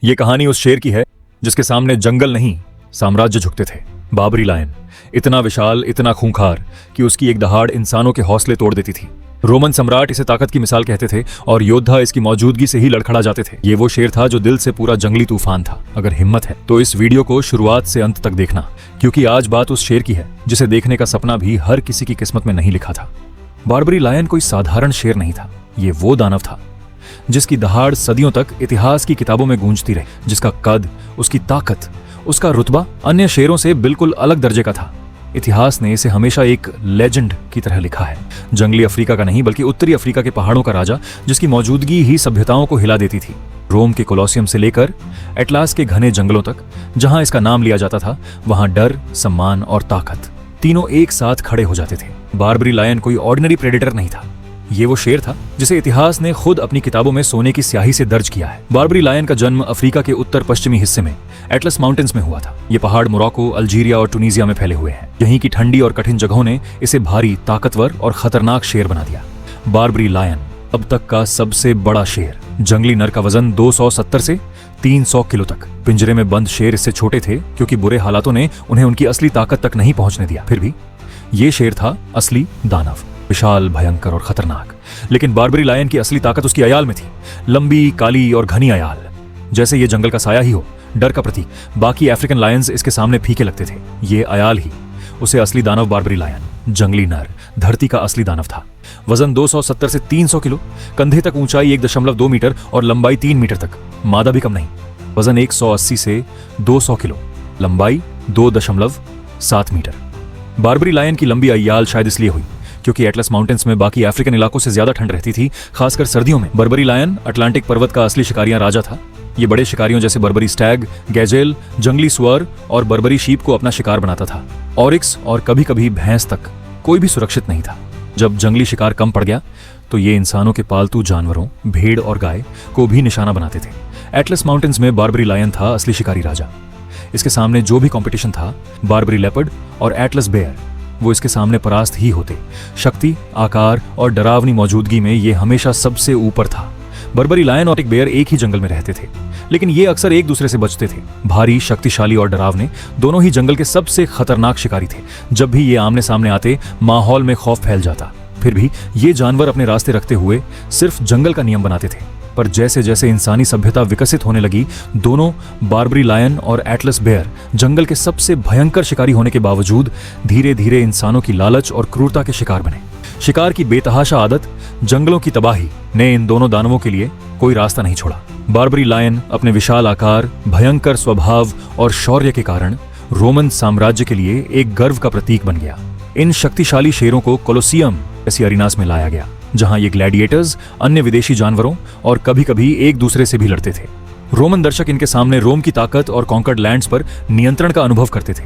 ये कहानी उस शेर की है जिसके सामने जंगल नहीं साम्राज्य झुकते थे। बाबरी लायन इतना विशाल, इतना खूंखार कि उसकी एक दहाड़ इंसानों के हौसले तोड़ देती थी। रोमन सम्राट इसे ताकत की मिसाल कहते थे और योद्धा इसकी मौजूदगी से ही लड़खड़ा जाते थे। ये वो शेर था जो दिल से पूरा जंगली तूफान था। अगर हिम्मत है तो इस वीडियो को शुरुआत से अंत तक देखना, क्योंकि आज बात उस शेर की है जिसे देखने का सपना भी हर किसी की किस्मत में नहीं लिखा था। बारबरी लायन कोई साधारण शेर नहीं था, ये वो दानव था जिसकी दहाड़ सदियों तक इतिहास की किताबों में गूंजती रही, जिसका कद, उसकी ताकत, उसका रुतबा अन्य शेरों से बिल्कुल अलग दर्जे का था। इतिहास ने इसे हमेशा एक लेजेंड की तरह लिखा है। जंगली अफ्रीका का नहीं बल्कि उत्तरी अफ्रीका के पहाड़ों का राजा, जिसकी मौजूदगी ही सभ्यताओं को हिला देती थी। रोम के कोलोसियम से लेकर एटलास के घने जंगलों तक जहां इसका नाम लिया जाता था, वहां डर, सम्मान और ताकत तीनों एक साथ खड़े हो जाते थे। बारबरी लायन कोई ऑर्डिनरी प्रेडेटर नहीं था, ये वो शेर था जिसे इतिहास ने खुद अपनी किताबों में सोने की स्याही से दर्ज किया है। बारबरी लायन का जन्म अफ्रीका के उत्तर पश्चिमी हिस्से में एटलस माउंटेन्स में हुआ था। ये पहाड़ मोरक्को, अल्जीरिया और टूनीजिया में फैले हुए हैं। यहीं की ठंडी और कठिन जगहों ने इसे भारी, ताकतवर और खतरनाक शेर बना दिया। बारबरी लायन अब तक का सबसे बड़ा शेर। जंगली नर का वजन 270 से 300 किलो तक। पिंजरे में बंद शेर इससे छोटे थे क्योंकि बुरे हालातों ने उन्हें उनकी असली ताकत तक नहीं पहुंचने दिया। फिर भी ये शेर था असली दानव, विशाल, भयंकर और खतरनाक। लेकिन बारबरी लायन की असली ताकत उसकी अयाल में थी। लंबी, काली और घनी अयाल, जैसे ये जंगल का साया ही हो, डर का प्रतीक। बाकी अफ्रीकन लायंस इसके सामने फीके लगते थे। ये अयाल ही उसे असली दानव बारबरी लायन, जंगली नर, धरती का असली दानव था। वजन 270 से 300 किलो, कंधे तक ऊंचाई 1.2 मीटर और लंबाई 3 मीटर तक। मादा भी कम नहीं। वजन 180 से 200 किलो, लंबाई 2.7 मीटर। बारबरी लायन की लंबी अयाल शायद इसलिए हुई क्योंकि एटलस माउंटेन्स में बाकी अफ्रीकन इलाकों से ज्यादा ठंड रहती थी, खासकर सर्दियों में। बारबरी लायन अटलांटिक पर्वत का असली शिकारियां राजा था। ये बड़े शिकारियों जैसे बर्बरी स्टैग, गैजेल, जंगली सुअर और बर्बरी शीप को अपना शिकार बनाता था। ऑरिक्स और कभी कभी भैंस तक कोई भी सुरक्षित नहीं था। जब जंगली शिकार कम पड़ गया तो ये इंसानों के पालतू जानवरों, भेड़ और गाय को भी निशाना बनाते थे। एटलस माउंटेन्स में बारबरी लायन था असली शिकारी राजा। इसके सामने जो भी कॉम्पिटिशन था, बारबरी लेपर्ड और एटलस बेयर, वो इसके सामने परास्त ही होते। शक्ति, आकार और डरावनी मौजूदगी में ये हमेशा सबसे ऊपर था। बारबरी लायन और एक बेयर एक ही जंगल में रहते थे, लेकिन ये अक्सर एक दूसरे से बचते थे। भारी, शक्तिशाली और डरावने, दोनों ही जंगल के सबसे खतरनाक शिकारी थे। जब भी ये आमने सामने आते, माहौल में खौफ फैल जाता। फिर भी ये जानवर अपने रास्ते रखते हुए सिर्फ जंगल का नियम बनाते थे। पर जैसे जैसे इंसानी सभ्यता विकसित होने लगी, दोनों, बारबरी लायन और एटलस बेयर, जंगल के सबसे भयंकर शिकारी होने के बावजूद धीरे धीरे इंसानों की लालच और क्रूरता के शिकार बने। शिकार की बेतहाशा आदत, जंगलों की तबाही ने इन दोनों दानवों के लिए कोई रास्ता नहीं छोड़ा। बारबरी लायन अपने विशाल आकार, भयंकर स्वभाव और शौर्य के कारण रोमन साम्राज्य के लिए एक गर्व का प्रतीक बन गया। इन शक्तिशाली शेरों को कोलोसियम ऐसी अरीनास में लाया गया, जहां ये ग्लैडिएटर्स अन्य विदेशी जानवरों और कभी कभी एक दूसरे से भी लड़ते थे। रोमन दर्शक इनके सामने रोम की ताकत और कॉन्कर्ड लैंड्स पर नियंत्रण का अनुभव करते थे।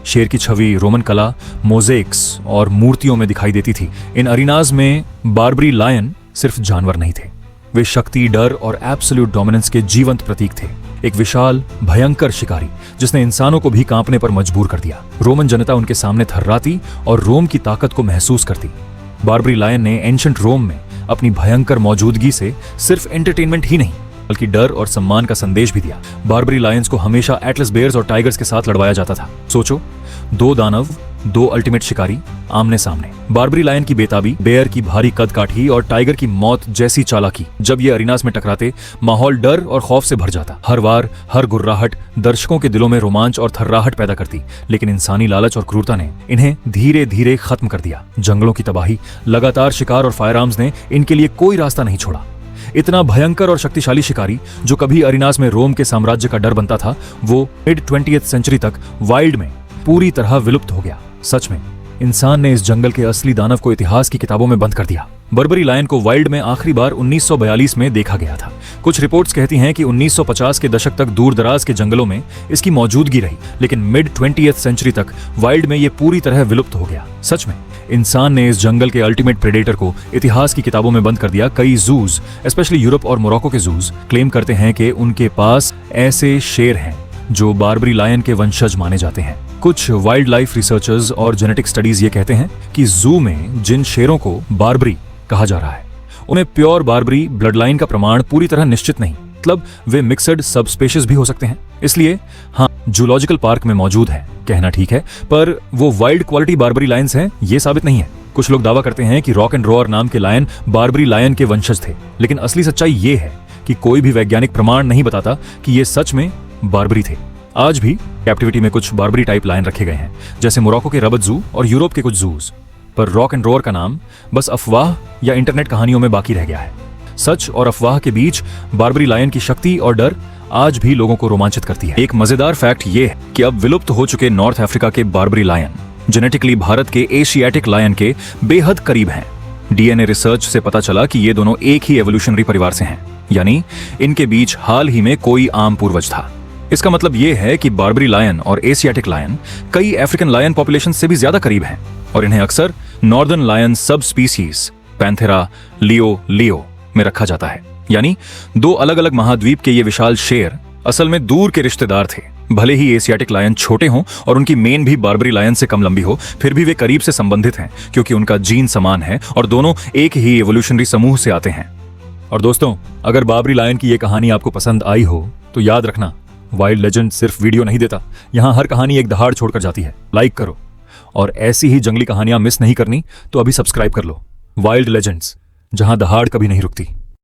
शेर की छवि रोमन कला, मोज़ेक्स और मूर्तियों में दिखाई देती थी। इन अरीनाज में बारबरी लायन सिर्फ जानवर नहीं थे, वे शक्ति, डर और एब्सोल्यूट डोमिनेंस के जीवंत प्रतीक थे। एक विशाल, भयंकर शिकारी जिसने इंसानों को भी कांपने पर मजबूर कर दिया। रोमन जनता उनके सामने थर्राती और रोम की ताकत को महसूस करती। बारबरी लायन ने एंशिएंट रोम में अपनी भयंकर मौजूदगी से सिर्फ एंटरटेनमेंट ही नहीं बल्कि डर और सम्मान का संदेश भी दिया। बारबरी लायंस को हमेशा एटलस बेयर्स और टाइगर्स के साथ लड़वाया जाता था। सोचो, दो दानव, दो अल्टीमेट शिकारी आमने सामने। बारबरी लायन की बेताबी, बेयर की भारी कदकाठी और टाइगर की मौत जैसी चालाकी, जब ये अरीनास में टकराते, माहौल डर और खौफ से भर जाता। हर वार, हर गुर्राहट दर्शकों के दिलों में रोमांच और थर्राहट पैदा करती। लेकिन इंसानी लालच और क्रूरता ने इन्हें धीरे धीरे खत्म कर दिया। जंगलों की तबाही, लगातार शिकार और फायर आर्म्स ने इनके लिए कोई रास्ता नहीं छोड़ा। इतना भयंकर और शक्तिशाली शिकारी जो कभी अरीनास में रोम के साम्राज्य का डर बनता था, वो मिड 20th सेंचुरी तक वाइल्ड में पूरी तरह विलुप्त हो गया। सच में इंसान ने इस जंगल के असली दानव को इतिहास की किताबों में बंद कर दिया। बारबरी लायन को वाइल्ड में आखिरी बार 1942 में देखा गया था। कुछ रिपोर्ट्स कहती हैं कि 1950 के दशक तक दूर दराज के जंगलों में इसकी मौजूदगी रही, लेकिन मिड 20th सेंचुरी तक वाइल्ड में ये पूरी तरह विलुप्त हो गया। सच में इंसान ने इस जंगल के अल्टीमेट प्रेडेटर को इतिहास की किताबों में बंद कर दिया। कई जूज, स्पेशली यूरोप और मोरक्को के जूज, क्लेम करते हैं कि उनके पास ऐसे शेर हैं जो बारबरी लायन के वंशज माने जाते हैं। कुछ वाइल्ड लाइफ रिसर्चर्स और जेनेटिक स्टडीज ये कहते हैं कि जू में जिन शेरों को बारबरी कहा जा रहा है, उन्हें प्योर बारबरी ब्लड लाइन का प्रमाण पूरी तरह निश्चित नहीं। मतलब वे मिक्सड सब स्पेशीज भी हो सकते हैं। इसलिए हाँ, जूलॉजिकल पार्क में मौजूद है कहना ठीक है, पर वो वाइल्ड क्वालिटी बार्बरी लायंस हैं ये साबित नहीं है। कुछ लोग दावा करते हैं कि रॉक एंड रोअर नाम के लायन बार्बरी लायन के वंशज थे, लेकिन असली सच्चाई ये है कि कोई भी वैज्ञानिक प्रमाण नहीं बताता कि ये सच में बार्बरी थे। आज भी कैप्टिविटी में कुछ बार्बरी टाइप लायन रखे गए हैं, जैसे मोरक्को के रबत जू और यूरोप के कुछ जूज, पर रॉक एंड रोअर का नाम बस अफवाह या इंटरनेट कहानियों में बाकी रह गया है। सच और अफवाह के बीच बार्बरी लायन की शक्ति और डर आज भी लोगों को रोमांचित करती है। एक मजेदार फैक्ट ये है कि अब विलुप्त हो चुके नॉर्थ अफ्रीका के बार्बरी लायन जेनेटिकली भारत के एशियाटिक लायन के बेहद करीब हैं। डीएनए रिसर्च से पता चला कि ये दोनों एक ही एवोल्यूशनरी परिवार से हैं, यानी इनके बीच हाल ही में कोई आम पूर्वज था। इसका मतलब ये है कि बार्बरी लायन और एशियाटिक लायन कई अफ्रीकन लायन पॉपुलेशन से भी ज्यादा करीब हैं और इन्हें अक्सर northern lion sub species Panthera leo में रखा जाता है। यानी दो अलग अलग महाद्वीप के ये विशाल शेर असल में दूर के रिश्तेदार थे। भले ही एशियाटिक लायन छोटे हों और उनकी मेन भी बार्बरी लायन से कम लंबी हो, फिर भी वे करीब से संबंधित हैं क्योंकि उनका जीन समान है और दोनों एक ही एवोल्यूशनरी समूह से आते हैं। और दोस्तों, अगर बार्बरी लायन की ये कहानी आपको पसंद आई हो तो याद रखना, वाइल्ड लेजेंड सिर्फ वीडियो नहीं देता, यहाँ हर कहानी एक दहाड़ छोड़कर जाती है। लाइक करो, और ऐसी ही जंगली कहानियां मिस नहीं करनी तो अभी सब्सक्राइब कर लो। वाइल्ड लेजेंड्स, जहां दहाड़ कभी नहीं रुकती।